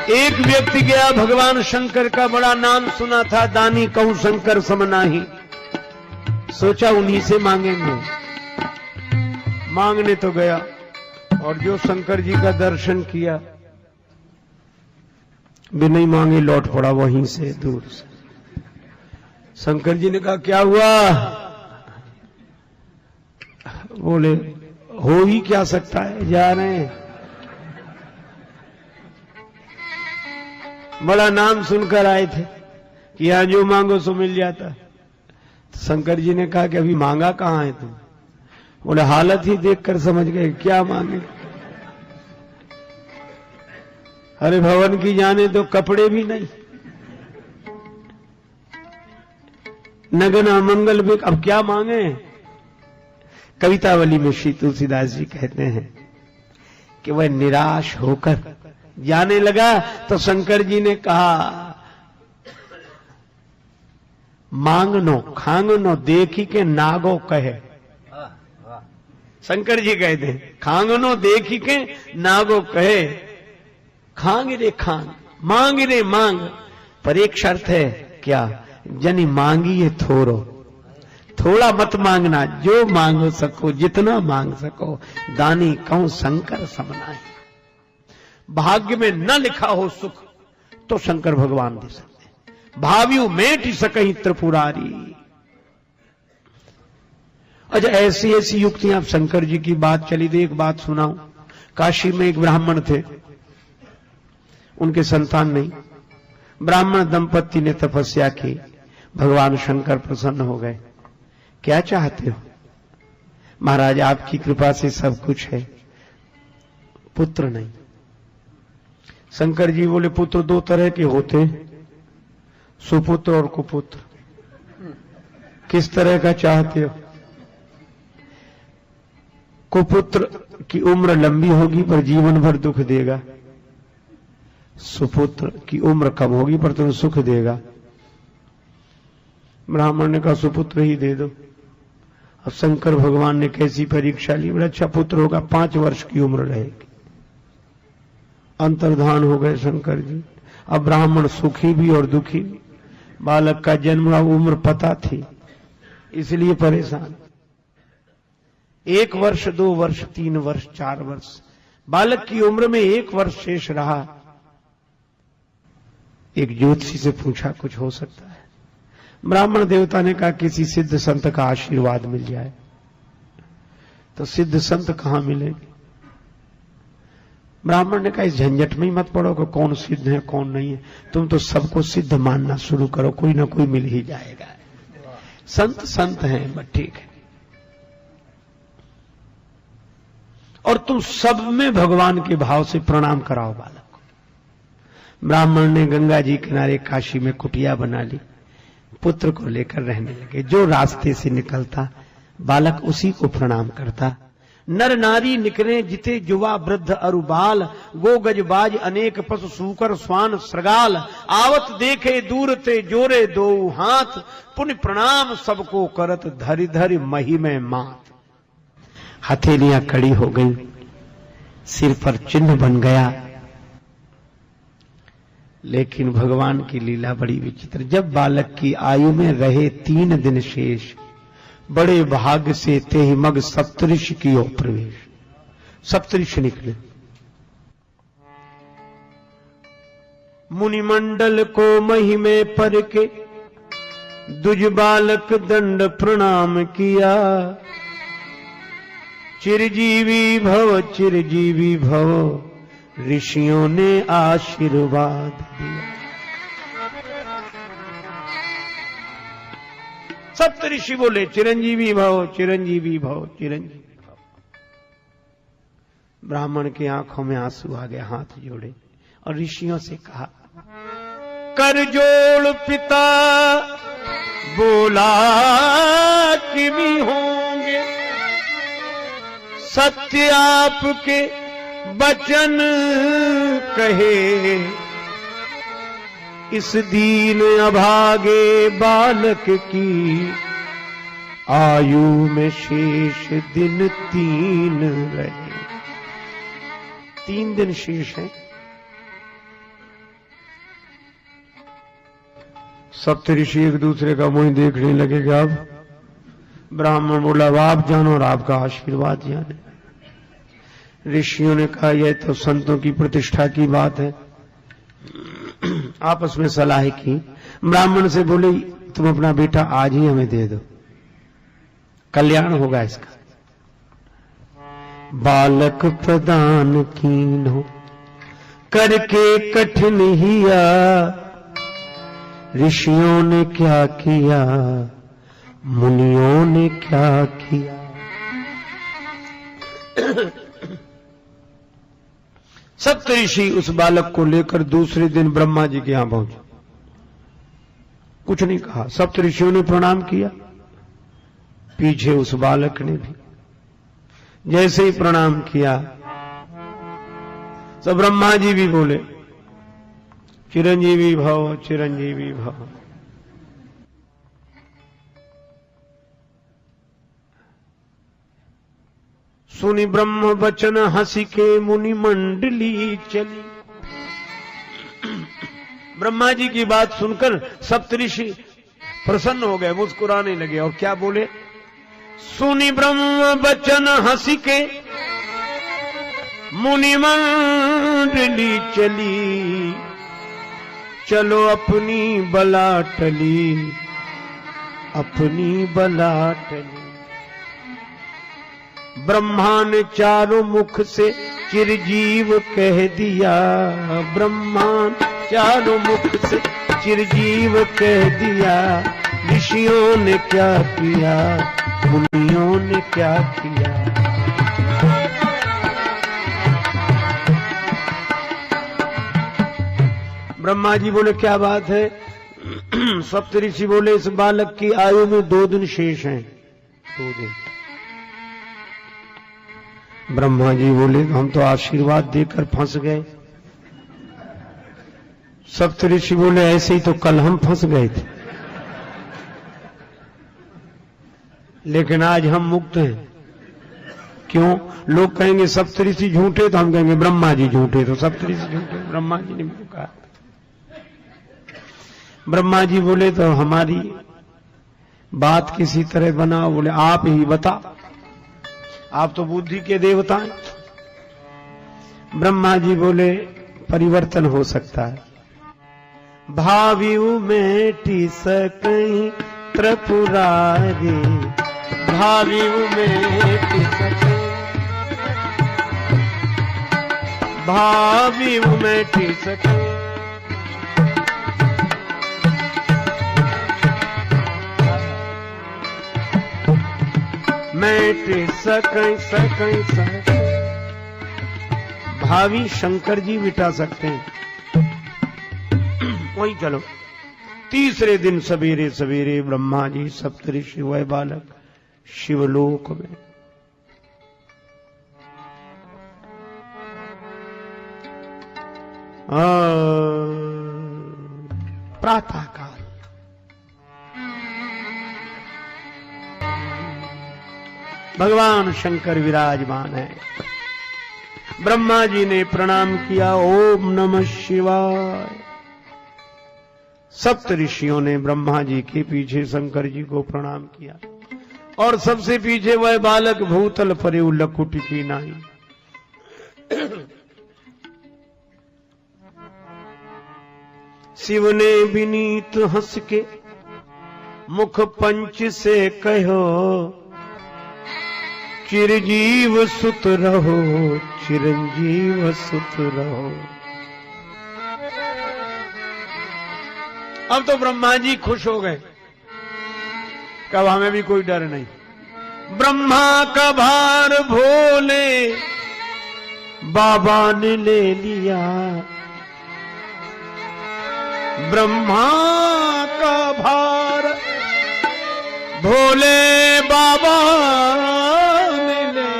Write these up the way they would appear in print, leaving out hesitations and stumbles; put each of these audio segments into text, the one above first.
एक व्यक्ति गया, भगवान शंकर का बड़ा नाम सुना था, दानी कहूं शंकर समनाही, सोचा उन्हीं से मांगेंगे। मांगने तो गया और जो शंकर जी का दर्शन किया, बिना ही मांगे लौट पड़ा वहीं से दूर से। शंकर जी ने कहा क्या हुआ? बोले हो ही क्या सकता है, जा रहे हैं। बड़ा नाम सुनकर आए थे कि यहां जो मांगो सो मिल जाता। तो शंकर जी ने कहा कि अभी मांगा कहां है तुम? बोले हालत ही देखकर समझ गए क्या मांगे। अरे भवन की जाने तो कपड़े भी नहीं, नगन अमंगल भी, अब क्या मांगे? कवितावली में श्री तुलसीदास जी कहते हैं कि वह निराश होकर जाने लगा तो शंकर जी ने कहा मांगनो खांगनो देखी के नागो कहे। शंकर जी कहते हैं खांगनो देखी के नागो कहे, खांग रे खांग, मांग रे मांग, पर एक शर्त है क्या? जनी मांगी ये थोरो, थोड़ा मत मांगना, जो मांग सको जितना मांग सको, दानी कहूं शंकर समनाही। भाग्य में न लिखा हो सुख तो शंकर भगवान दे सकते हैं, भाव्यू मेट सकहीं त्रिपुरारी। अच्छा ऐसी ऐसी युक्तियां, आप शंकर जी की बात चली तो एक बात सुनाऊं। काशी में एक ब्राह्मण थे, उनके संतान नहीं, ब्राह्मण दंपत्ति ने तपस्या की, भगवान शंकर प्रसन्न हो गए। क्या चाहते हो? महाराज आपकी कृपा से सब कुछ है, पुत्र नहीं। शंकर जी बोले पुत्र दो तरह के होते, सुपुत्र और कुपुत्र, किस तरह का चाहते हो? कुपुत्र की उम्र लंबी होगी पर जीवन भर दुख देगा, सुपुत्र की उम्र कम होगी पर तुम्हें सुख देगा। ब्राह्मण ने कहा सुपुत्र ही दे दो। अब शंकर भगवान ने कैसी परीक्षा ली, बड़ा अच्छा पुत्र होगा, 5 वर्ष की उम्र रहेगी। अंतर्धान हो गए शंकर जी। अब ब्राह्मण सुखी भी और दुखी भी, बालक का जन्म उम्र पता थी इसलिए परेशान। 1 वर्ष 2 वर्ष 3 वर्ष 4 वर्ष, बालक की उम्र में 1 वर्ष शेष रहा। एक ज्योतिषी से पूछा कुछ हो सकता है? ब्राह्मण देवता ने कहा किसी सिद्ध संत का आशीर्वाद मिल जाए। तो सिद्ध संत कहां मिलेंगे? ब्राह्मण ने कहा इस झंझट में ही मत पड़ो कि कौन सिद्ध है कौन नहीं है, तुम तो सबको सिद्ध मानना शुरू करो, कोई ना कोई मिल ही जाएगा। संत संत हैं बस ठीक है, और तुम सब में भगवान के भाव से प्रणाम कराओ बालक को। ब्राह्मण ने गंगा जी किनारे काशी में कुटिया बना ली, पुत्र को लेकर रहने लगे। जो रास्ते से निकलता बालक उसी को प्रणाम करता। नर नारी निकले जिते युवा वृद्ध अरुबाल, गो गजबाज अनेक पशु सूकर स्वान श्रगाल, आवत देखे दूर ते जोरे दो हाथ, पुण्य प्रणाम सबको करत धरि धरि मही में मात। हथेलियां कड़ी हो गई, सिर पर चिन्ह बन गया। लेकिन भगवान की लीला बड़ी विचित्र। जब बालक की आयु में रहे 3 दिन शेष, बड़े भाग्य से तेहि मग सप्तऋषि की ओर प्रवेश। सप्तऋषि निकले, मुनिमंडल को मही में पर के दुज बालक दंड प्रणाम किया। चिरजीवी भव चिरजीवी भव, ऋषियों ने आशीर्वाद दिया। सप्त ऋषि बोले चिरंजीवी भव चिरंजीवी भव चिरंजीवी भव। ब्राह्मण की आंखों में आंसू आ गए, हाथ जोड़े और ऋषियों से कहा कर जोड़ पिता बोला कि भी होंगे, सत्य आपके बचन कहे। इस दीन अभागे बालक की आयु में शेष दिन 3 रहे। 3 दिन शेष है। सप्तऋषि एक दूसरे का मुंह देखने लगेगा। अब ब्राह्मण बोला आप जानो और आपका आशीर्वाद जाने। ऋषियों ने कहा यह तो संतों की प्रतिष्ठा की बात है। आपस में सलाह की। ब्राह्मण से बोले तुम अपना बेटा आज ही हमें दे दो, कल्याण होगा इसका। बालक प्रदान कीन्हो करके कठिन हिया, ऋषियों ने क्या किया मुनियों ने क्या किया। सप्तऋषि उस बालक को लेकर दूसरे दिन ब्रह्मा जी के यहां पहुंचे। कुछ नहीं कहा, सप्तऋषियों ने प्रणाम किया, पीछे उस बालक ने भी जैसे ही प्रणाम किया तो ब्रह्मा जी भी बोले चिरंजीवी भव चिरंजीवी भव। सुनि ब्रह्म वचन हंसी के मुनि मंडली चली। ब्रह्मा जी की बात सुनकर सप्तऋषि प्रसन्न हो गए, मुस्कुराने लगे और क्या बोले, सुनि ब्रह्म वचन हंसी के मुनि मंडली चली, चलो अपनी बला टली अपनी बला टली। ब्रह्मा ने चारों मुख से चिरजीव कह दिया, ब्रह्मा चारों मुख से चिरजीव कह दिया। ऋषियों ने क्या किया मुनियों ने क्या किया। ब्रह्मा जी बोले क्या बात है। सप्तऋषि बोले इस बालक की आयु में 2 दिन शेष हैं, 2 दिन। ब्रह्मा जी बोले हम तो आशीर्वाद देकर फंस गए। सप्तऋषि बोले ऐसे ही तो कल हम फंस गए थे, लेकिन आज हम मुक्त हैं। क्यों? लोग कहेंगे सप्तऋषि झूठे तो हम कहेंगे ब्रह्मा जी झूठे, तो सप्तऋषि झूठे ब्रह्मा जी ने भी कहा। ब्रह्मा जी बोले तो हमारी बात किसी तरह बनाओ। बोले आप ही बता, आप तो बुद्धि के देवता हैं। ब्रह्मा जी बोले परिवर्तन हो सकता है। भावियु मेटी सकई त्रिपुरारी, भावियु मेटी सकई, भावियु मेटी सकई। मेटे सकई सकई सकई। भावी शंकर जी मिटा सकते हैं। वही चलो। तीसरे दिन सवेरे सवेरे ब्रह्मा जी सप्तऋषि वह बालक शिवलोक में। प्रातः काल भगवान शंकर विराजमान है। ब्रह्मा जी ने प्रणाम किया, ओम नमः शिवाय। सप्तऋषियों ने ब्रह्मा जी के पीछे शंकर जी को प्रणाम किया और सबसे पीछे वह बालक भूतल परे लकुट की नाई। शिव ने विनीत हंस के मुख पंच से कहो, चिरजीव सुत रहो चिरंजीव सुत रहो। अब तो ब्रह्मा जी खुश हो गए, कब हमें भी कोई डर नहीं। ब्रह्मा का भार भोले बाबा ने ले लिया, ब्रह्मा का भार भोले बाबा ने ले,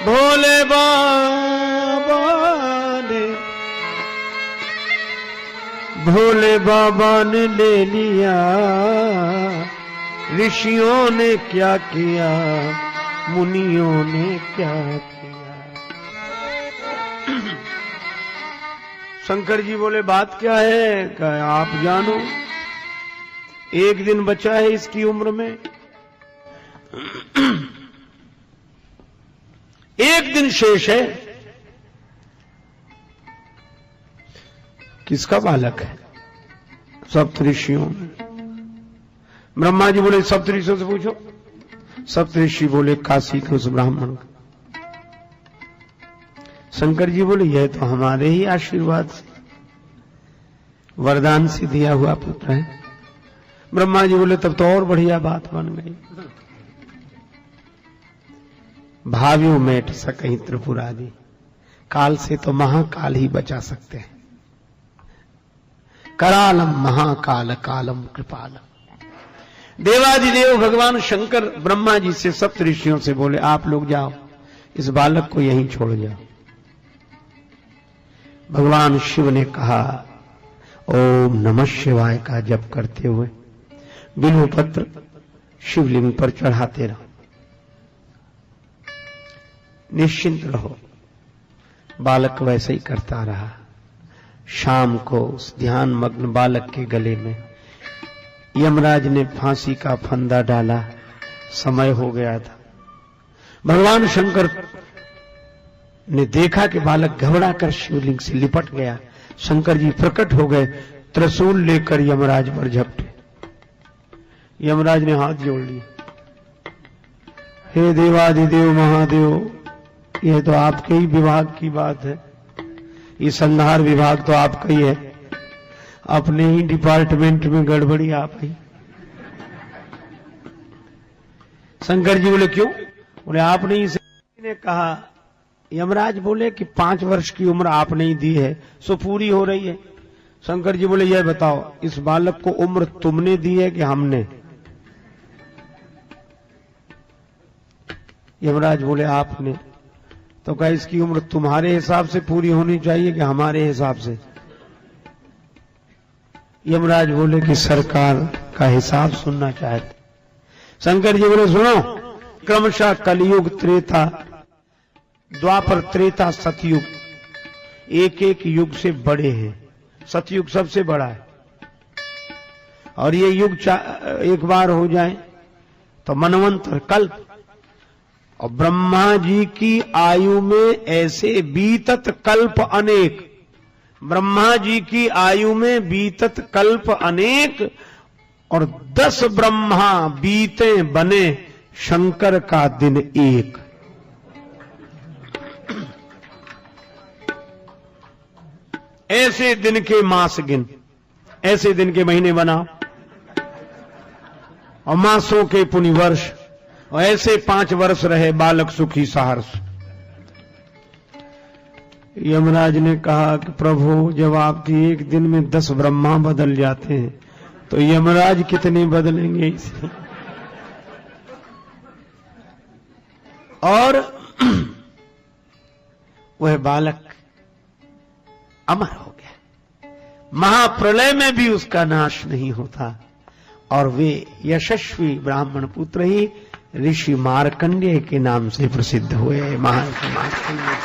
भोले बाबा ने, भोले बाबा ने ले लिया। ऋषियों ने क्या किया मुनियों ने क्या किया। शंकर जी बोले बात क्या है? कहा आप जानो, एक दिन बचा है इसकी उम्र में, एक दिन शेष है। किसका बालक है? सप्तऋषियों में। ब्रह्मा जी बोले सप्तऋषियों से पूछो। सप्तऋषि बोले काशी के उस ब्राह्मण का। शंकर जी बोले यह तो हमारे ही आशीर्वाद से, वरदान से दिया हुआ पुत्र है। ब्रह्मा जी बोले तब तो और बढ़िया बात बन गई। भाव्यों मेट सकहीं त्रिपुरादि, काल से तो महाकाल ही बचा सकते हैं। करालम महाकाल कालम कृपालम। देवादिदेव भगवान शंकर ब्रह्मा जी से सप्तऋषियों से बोले आप लोग जाओ, इस बालक को यहीं छोड़ जाओ। भगवान शिव ने कहा ओम नमः शिवाय का जप करते हुए बिल्व पत्र शिवलिंग पर चढ़ाते रहो, निश्चिंत रहो। बालक वैसे ही करता रहा। शाम को उस ध्यान मग्न बालक के गले में यमराज ने फांसी का फंदा डाला। समय हो गया था। भगवान शंकर ने देखा कि बालक घबरा कर शिवलिंग से लिपट गया। शंकर जी प्रकट हो गए, त्रिशूल लेकर यमराज पर झपटे। यमराज ने हाथ जोड़ लिया, हे देवादिदेव महादेव, यह तो आपके ही विभाग की बात है, ये संहार विभाग तो आपका ही है, अपने ही डिपार्टमेंट में गड़बड़ी आप ही। शंकर जी बोले क्यों? बोले आपने इसे ने कहा। यमराज बोले कि 5 वर्ष की उम्र आपने ही दी है, सो पूरी हो रही है। शंकर जी बोले यह बताओ इस बालक को उम्र तुमने दी है कि हमने? यमराज बोले आपने। तो कहा इसकी उम्र तुम्हारे हिसाब से पूरी होनी चाहिए कि हमारे हिसाब से? यमराज बोले कि सरकार का हिसाब सुनना चाहते। शंकर जी बोले सुनो, क्रमशः कलयुग, त्रेता, द्वापर, त्रेता, सतयुग, एक एक युग से बड़े हैं। सतयुग सबसे बड़ा है, और ये युग एक बार हो जाए तो मनवंतर, कल्प। और ब्रह्मा जी की आयु में ऐसे बीतत कल्प अनेक, ब्रह्मा जी की आयु में बीतत कल्प अनेक, और 10 ब्रह्मा बीते बने शंकर का दिन एक। ऐसे दिन के मास गिन, ऐसे दिन के महीने बनाओ, और मासों के पुण्य वर्ष, और ऐसे 5 वर्ष रहे बालक सुखी सहर्ष। यमराज ने कहा कि प्रभु जब आपकी एक दिन में 10 ब्रह्मा बदल जाते हैं तो यमराज कितने बदलेंगे इसे? और वह बालक अमर हो गया। महाप्रलय में भी उसका नाश नहीं होता, और वे यशस्वी ब्राह्मण पुत्र ही ऋषि मार्कंडेय के नाम से प्रसिद्ध हुए। महान मार्कंडेय